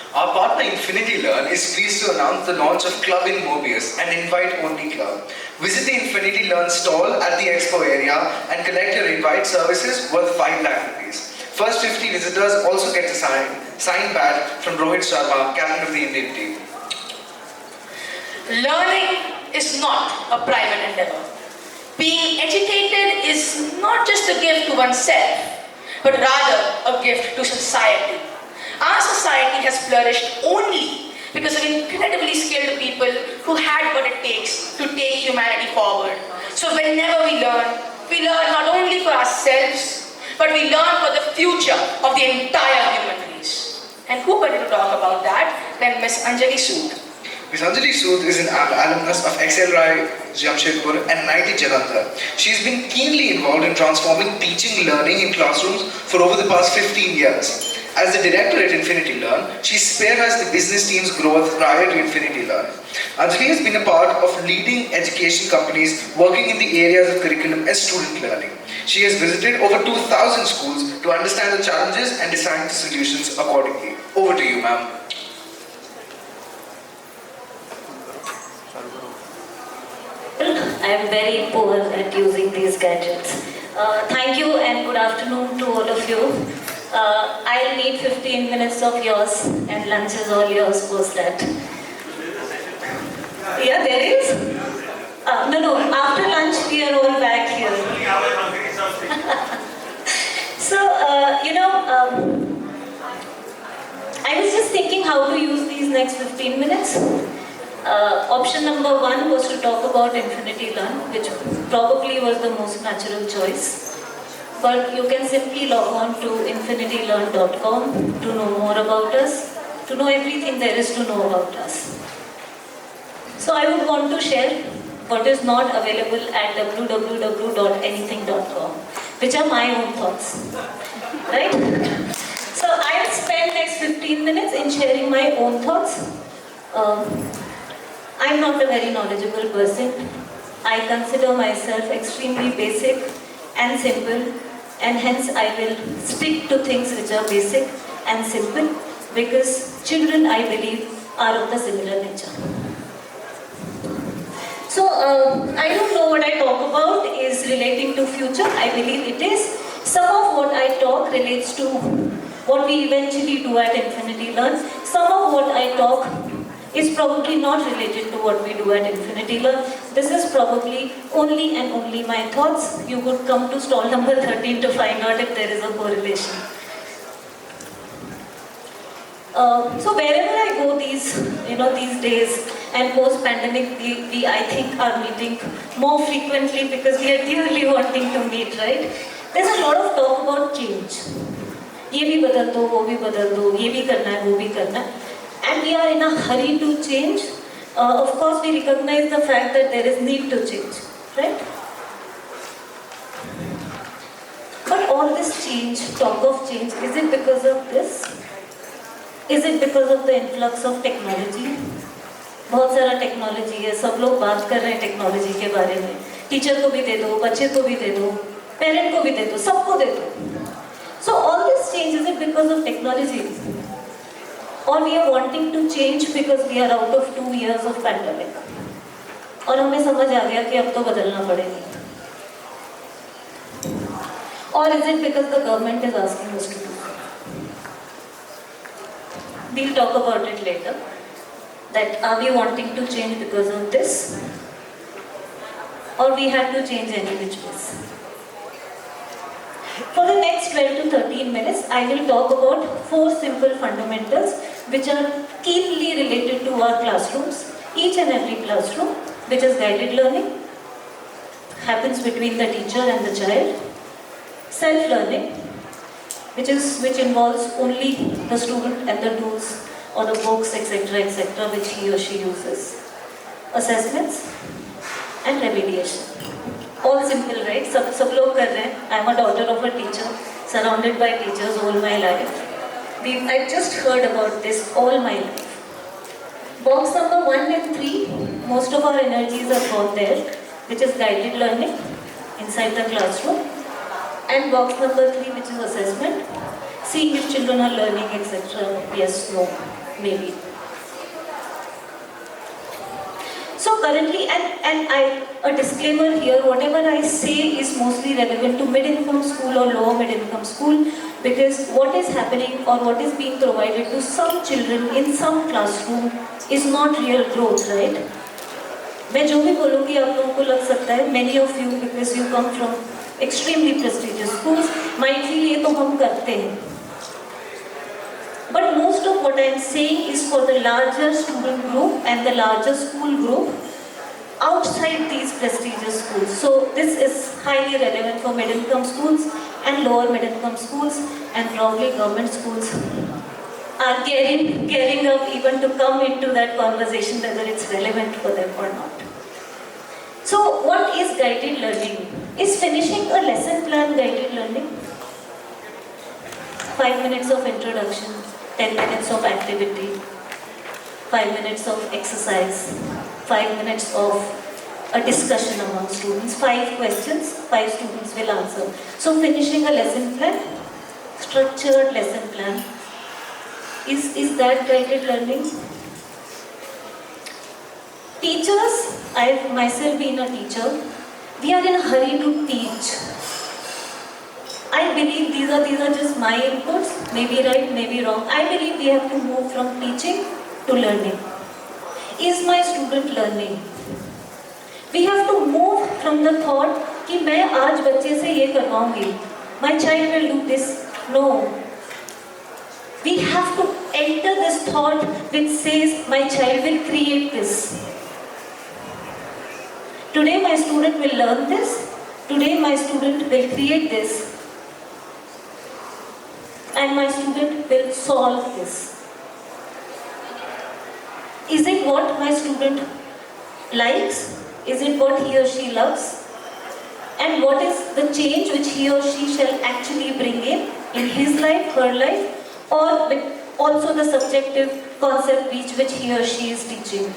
Our partner Infinity Learn is pleased to announce the launch of Club in Mobius, an invite-only club. Visit the Infinity Learn stall at the expo area and collect your invite services worth 5 lakh rupees. First 50 visitors also get a signed badge from Rohit Sharma, captain of the Indian team. Learning is not a private endeavor. Being educated is not just a gift to oneself, but rather a gift to society. Our society has flourished only because of incredibly skilled people who had what it takes to take humanity forward. So whenever we learn not only for ourselves, but we learn for the future of the entire human race. And who better to talk about that than Miss Anjali Sood? Ms. Anjali Sood is an alumnus of XLRI Jamshedpur and NIT Jalandhar. She's been keenly involved in transforming teaching learning in classrooms for over the past 15 years. As the director at Infinity Learn, she spearheads the business team's growth prior to Infinity Learn. Anjali has been a part of leading education companies working in the areas of curriculum and student learning. She has visited over 2,000 schools to understand the challenges and design the solutions accordingly. Over to you, ma'am. I am very poor at using these gadgets. Thank you and good afternoon to all of you. I'll need 15 minutes of yours and lunch is all yours post that. Yeah, there is? No, after lunch we are all back here. So, I was just thinking how to use these next 15 minutes. Option number 1 was to talk about Infinity Learn, which probably was the most natural choice. But you can simply log on to infinitylearn.com to know more about us, to know everything there is to know about us. So I would want to share what is not available at www.anything.com, which are my own thoughts, right? So I will spend next 15 minutes in sharing my own thoughts. I'm not a very knowledgeable person. I consider myself extremely basic and simple, and hence I will stick to things which are basic and simple because children, I believe, are of the similar nature. So, I don't know what I talk about is relating to future. I believe it is. Some of what I talk relates to what we eventually do at Infinity Learn. Some of what I talk is probably not related to what we do at Infinity Learn. This is probably only and only my thoughts. You could come to stall number 13 to find out if there is a correlation. So wherever I go these days and post-pandemic, we I think are meeting more frequently because we are dearly wanting to meet, right? There's a lot of talk about change. ये भी बदल दो, वो भी बदल दो, ये भी करना है, वो भी करना है. And we are in a hurry to change. Of course, we recognize the fact that there is need to change, right? But all this change, talk of change, is it because of this? Is it because of the influx of technology? बहुत सारा technology है, सब लोग बात कर रहे हैं technology के बारे में. टीचर को भी दे दो, बच्चे को भी दे दो, पेरेंट को भी दे दो, सबको दे दो. So all this change, is it because of technology? Or we are wanting to change because we are out of 2 years of pandemic. और हमें समझ आ गया कि अब तो बदलना पड़ेगा. Or is it because the government is asking us to do so? We'll talk about it later. That are we wanting to change because of this? Or we have to change any which ways? For the next 12 to 13 minutes, I will talk about 4 simple fundamentals which are keenly related to our classrooms. Each and every classroom, which is guided learning, happens between the teacher and the child. Self-learning, which involves only the student and the tools or the books, etc., which he or she uses. Assessments and remediation. All simple, right? सब लोग कर रहे हैं. I am a daughter of a teacher, surrounded by teachers all my life. I've just heard about this all my life. Box number 1 and 3, most of our energies are gone there, which is guided learning inside the classroom. And box number 3, which is assessment, seeing if children are learning, etc. Yes, no. maybe. So currently, a disclaimer here, whatever I say is mostly relevant to mid-income school or lower mid-income school, because what is happening or what is being provided to some children in some classroom is not real growth, right? मैं जो भी बोलूँगी आप लोगों को लग सकता है, many of you, because you come from extremely prestigious schools, might feel ये तो हम करते हैं. But most of what I am saying is for the larger student group and the larger school group outside these prestigious schools. So this is highly relevant for middle-income schools and lower middle-income schools, and probably government schools are gearing up even to come into that conversation whether it's relevant for them or not. So what is guided learning? Is finishing a lesson plan guided learning? 5 minutes of introduction, 10 minutes of activity, 5 minutes of exercise, 5 minutes of a discussion among students, 5 questions, 5 students will answer. So finishing a lesson plan, structured lesson plan, is that guided learning? Teachers, I've myself been a teacher, we are in a hurry to teach. I believe these are just my inputs, maybe right, maybe wrong. I believe we have to move from teaching to learning. Is my student learning? We have to move from the thought कि मैं आज बच्चे से ये करवाऊंगी. My child will do this. No. We have to enter this thought which says my child will create this. Today my student will learn this. Today my student will create this. And my student will solve this. Is it what my student likes? Is it what he or she loves? And what is the change which he or she shall actually bring in his life, her life, or also the subjective concept which he or she is teaching?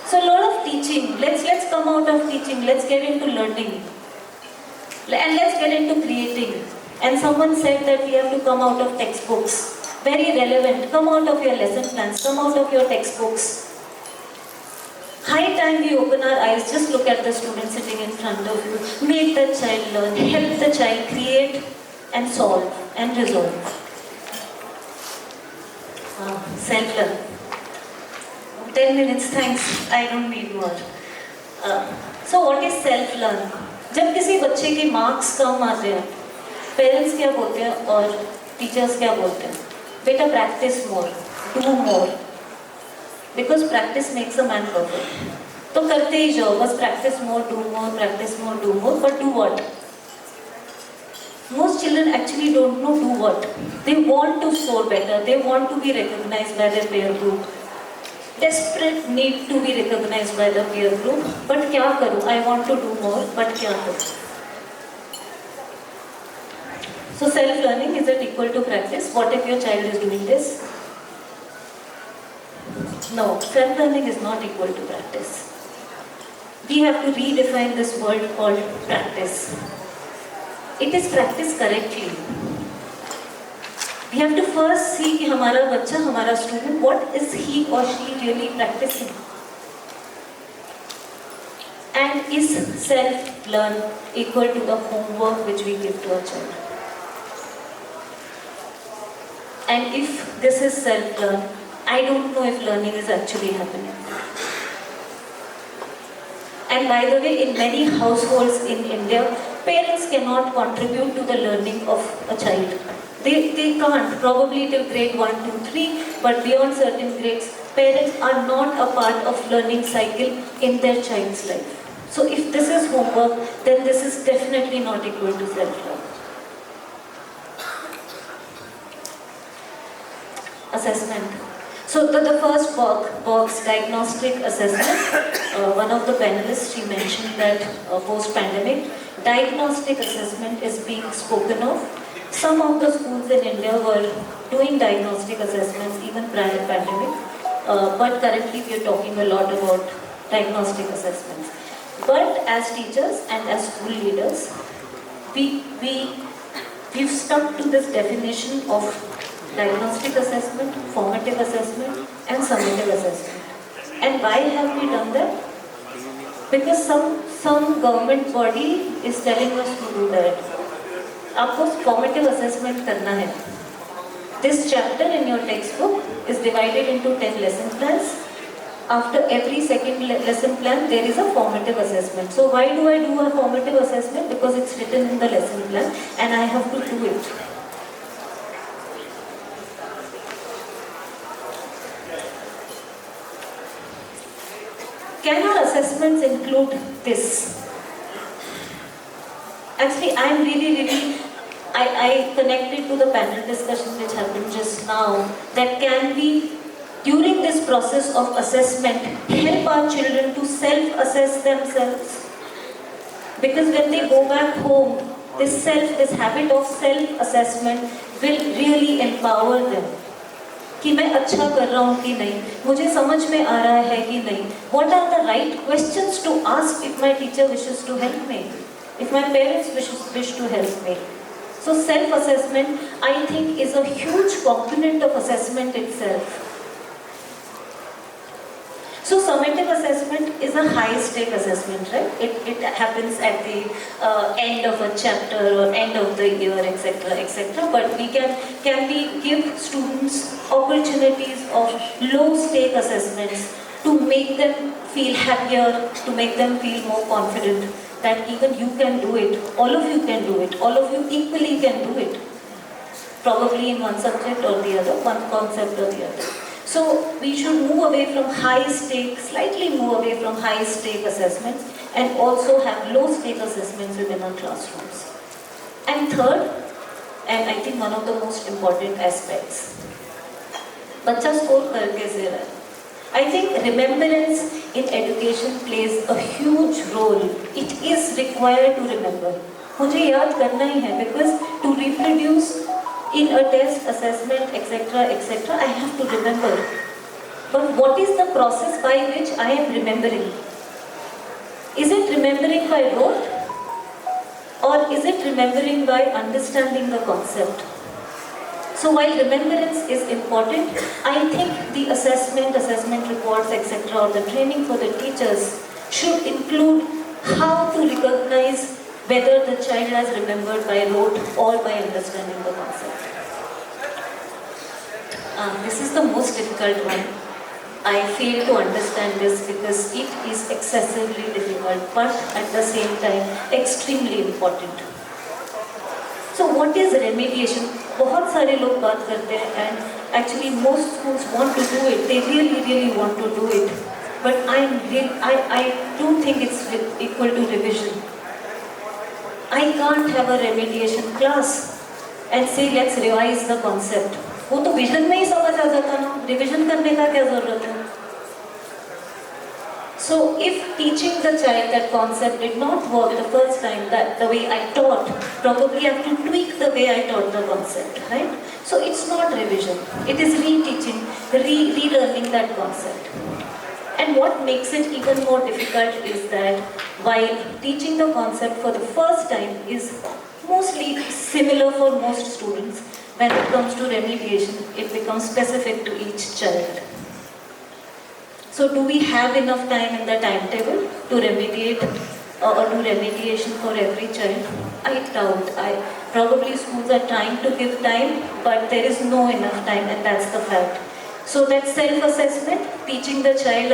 So a lot of teaching. Let's come out of teaching. Let's get into learning. And let's get into creating. And someone said that we have to come out of textbooks. Very relevant. Come out of your lesson plans. Come out of your textbooks. High time we open our eyes. Just look at the student sitting in front of you. Make the child learn. Help the child create and solve and resolve. Self-learn. 10 minutes, thanks. I don't need more. So what is self-learn? जब किसी बच्चे के marks कम आते हैं, parents क्या बोलते हैं और टीचर्स क्या बोलते हैं? बेटा practice more, do more, because practice makes a man perfect. तो करते ही जाओ, बस practice more, do more, practice more, do more, but do what? Most children actually don't know do what. They want to score better. They want to be recognized by their peer group. Desperate need to be recognized by the peer group. But क्या करूँ? I want to do more. But क्या करूँ? So self-learning, is it equal to practice? What if your child is doing this? No, self-learning is not equal to practice. We have to redefine this word called practice. It is practice correctly. We have to first see कि हमारा बच्चा, हमारा student, what is he or she really practicing? And is self-learn equal to the homework which we give to our child? And if this is self-learn, I don't know if learning is actually happening. And by the way, in many households in India, parents cannot contribute to the learning of a child. They can't, probably till grade 1, 2, 3, but beyond certain grades, parents are not a part of learning cycle in their child's life. So if this is homework, then this is definitely not equal to self-learn. Assessment. So the first box, diagnostic assessment. One of the panelists, she mentioned that post-pandemic, diagnostic assessment is being spoken of. Some of the schools in India were doing diagnostic assessments even prior to pandemic, but currently we are talking a lot about diagnostic assessments. But as teachers and as school leaders, we've stuck to this definition of diagnostic assessment, formative assessment, and summative assessment. And why have we done that? Because some government body is telling us to do that. आपको formative assessment करना है. This chapter in your textbook is divided into 10 lesson plans. After every second lesson plan, there is a formative assessment. So why do I do a formative assessment? Because it's written in the lesson plan and I have to do it. Can our assessments include this? Actually, I connected to the panel discussion which happened just now, that can we, during this process of assessment, help our children to self-assess themselves? Because when they go back home, this habit of self-assessment will really empower them. कि मैं अच्छा कर रहा हूँ कि नहीं, मुझे समझ में आ रहा है कि नहीं. What are the right questions to ask if my teacher wishes to help me? If my parents wish to help me? So self-assessment, I think, is a huge component of assessment itself. So summative assessment is a high-stake assessment, right? It happens at the end of a chapter or end of the year, etc., etc. But can we give students opportunities of low-stake assessments to make them feel happier, to make them feel more confident that even you can do it, all of you can do it, all of you equally can do it. Probably in one subject or the other, one concept or the other. So we should move away from high-stake, slightly move away from high-stake assessments and also have low-stake assessments within our classrooms. And third, and I think one of the most important aspects, बच्चा score कर कैसे रहा है? I think remembrance in education plays a huge role. It is required to remember. मुझे याद करना ही है because to reproduce in a test, assessment, etc., etc., I have to remember. But what is the process by which I am remembering? Is it remembering by rote? Or is it remembering by understanding the concept? So while remembrance is important, I think the assessment reports, etc., or the training for the teachers should include how to recognize whether the child has remembered by rote or by understanding the concept. This is the most difficult one. I fail to understand this because it is excessively difficult, but at the same time extremely important. So what is remediation? बहुत सारे लोग बात करते हैं and actually most schools want to do it. They really want to do it. But I don't think it's equal to revision. I can't have a remediation class and say let's revise the concept. वो तो vision में ही समझ आ जाता ना, revision करने का क्या जरूरत है? So if teaching the child that concept did not work the first time, that the way I taught, probably I have to tweak the way I taught the concept, right? So it's not revision, it is reteaching, relearning that concept. And what makes it even more difficult is that while teaching the concept for the first time is mostly similar for most students, when it comes to remediation, it becomes specific to each child. So do we have enough time in the timetable to remediate or do remediation for every child? I doubt. Probably schools are trying to give time, but there is no enough time, and that's the fact. So that self-assessment, teaching the child,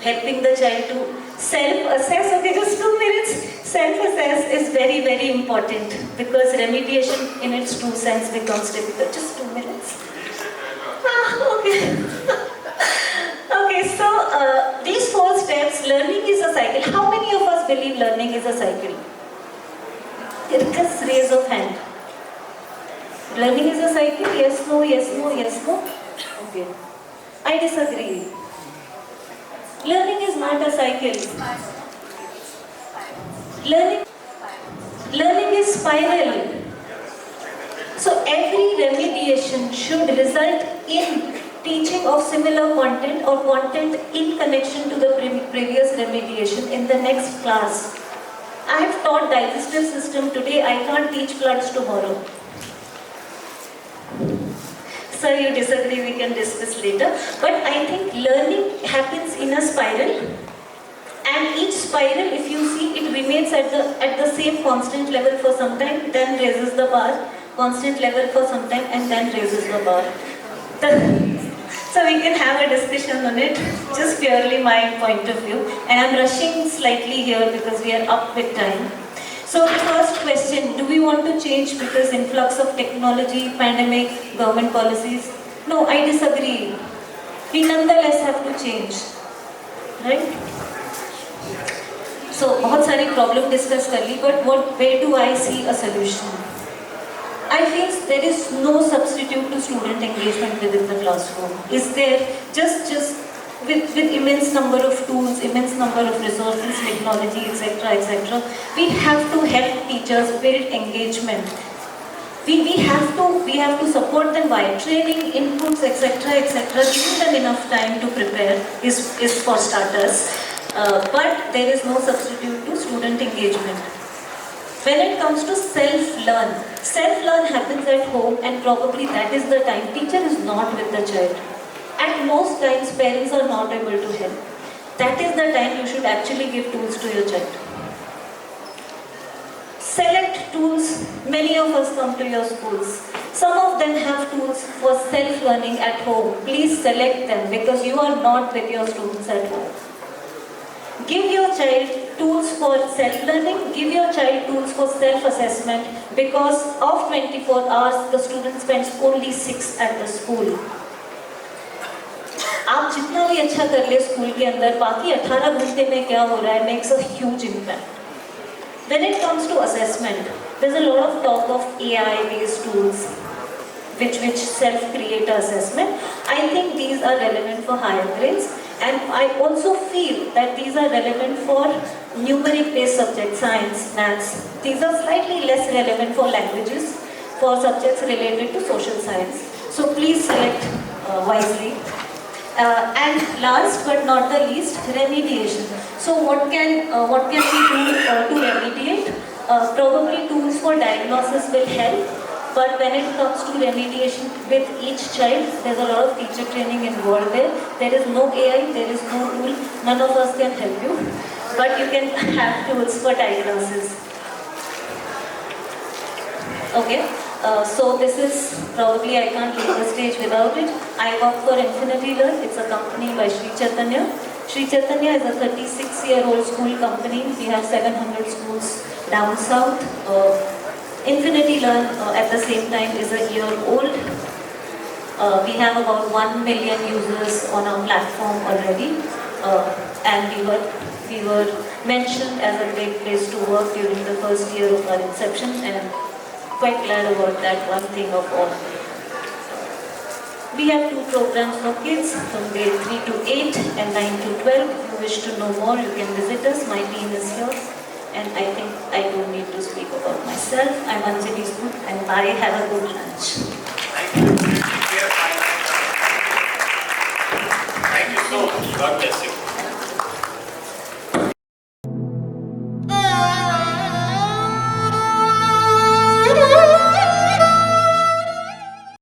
helping the child to self-assess, okay, just 2 minutes, self-assess is very important because remediation in its true sense becomes difficult. Just 2 minutes. Okay. Okay, so these 4 steps, learning is a cycle. How many of us believe learning is a cycle? Just raise of hand. Learning is a cycle? Yes, no, yes, no, yes, no. Okay. I disagree. Learning is not a cycle. Learning is spiral. So every remediation should result in teaching of similar content or content in connection to the previous remediation in the next class. I have taught digestive system today, I can't teach floods tomorrow. you disagree, we can discuss later. But I think learning happens in a spiral. And each spiral, if you see, it remains at the same constant level for some time, then raises the bar, constant level for some time, and then raises the bar. So we can have a discussion on it, just purely my point of view. And I'm rushing slightly here because we are up with time. So the first question, do we want to change because influx of technology, pandemic, government policies? No, I disagree. We nonetheless have to change, right? So बहुत सारी problem discuss कर ली, but where do I see a solution? I feel there is no substitute to student engagement within the classroom. Is there just with immense number of tools, immense number of resources, technology, etc., etc. We have to help teachers build engagement. We have to support them by training, inputs, etc., etc. Giving them enough time to prepare is for starters. But there is no substitute to student engagement. When it comes to self-learn happens at home, and probably that is the time teacher is not with the child. At most times parents are not able to help. That is the time you should actually give tools to your child. Select tools. Many of us come to your schools. Some of them have tools for self-learning at home. Please select them because you are not with your students at home. Give your child tools for self-learning, give your child tools for self-assessment, because of 24 hours, the student spends only 6 at the school. आप जितना भी अच्छा कर ले school के अंदर, बाकी 18 घंटे में क्या हो रहा है makes a huge impact. When it comes to assessment, there's a lot of talk of AI-based tools which self-create assessment. I think these are relevant for higher grades. And I also feel that these are relevant for numeric-based subjects, science, maths. These are slightly less relevant for languages, for subjects related to social science. So please select wisely. And last but not the least, remediation. So what can we do to remediate? Probably tools for diagnosis will help. But when it comes to remediation with each child, there's a lot of teacher training involved there. There is no AI, there is no tool. None of us can help you. But you can have tools for diagnosis. Okay, so this is probably, I can't leave the stage without it. I work for Infinity Learn. It's a company by Sri Chaitanya. Sri Chaitanya is a 36-year-old school company. We have 700 schools down south. Infinity Learn at the same time is a year old. We have about 1 million users on our platform already, and we were mentioned as a great place to work during the first year of our inception, and quite glad about that, one thing of all. We have 2 programs for kids from grade 3 to 8 and 9 to 12. If you wish to know more, you can visit us. My team is here. And I think I don't need to speak about myself. I'm Anjali Sood, and bye. Have a good lunch. Thank you. Thank you so much. God bless you.